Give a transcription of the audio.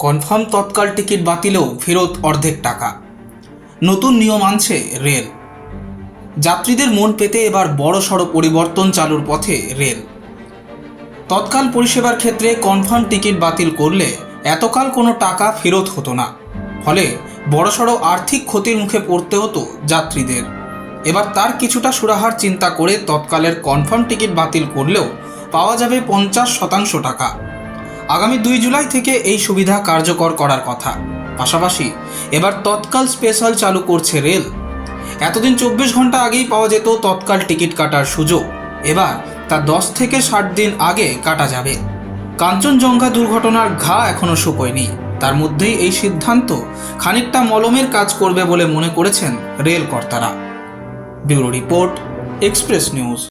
Confirm তৎকাল ticket বাতিলেও ফেরত অর্ধেক টাকা। নতুন নিয়ম আনছে রেল। যাত্রীদের মন পেতে এবার বড়সড় পরিবর্তন চালুর পথে রেল। তৎকাল পরিষেবার ক্ষেত্রে কনফার্ম টিকিট বাতিল করলে এতকাল কোনো টাকা ফেরত হতো না, ফলে বড়সড় আর্থিক ক্ষতির মুখে পড়তে হতো যাত্রীদের। এবার তার কিছুটা সুরাহার চিন্তা করে তৎকালের কনফার্ম টিকিট বাতিল করলেও পাওয়া যাবে 50% টাকা। আগামী 2 জুলাই থেকে এই সুবিধা কার্যকর করার কথা। পাশাপাশি এবার তৎকাল স্পেশাল চালু করছে রেল। এতদিন 24 ঘন্টা আগেই পাওয়া যেত তৎকাল টিকিট কাটার সুযোগ, এবার তা 10 থেকে 60 দিন আগে কাটা যাবে। কাঞ্চনজঙ্ঘা দুর্ঘটনার ঘা এখনও শুকোয়নি, তার মধ্যেই এই সিদ্ধান্ত খানিকটা মলমের কাজ করবে বলে মনে করেছেন রেল কর্তারা। Bureau report, express news.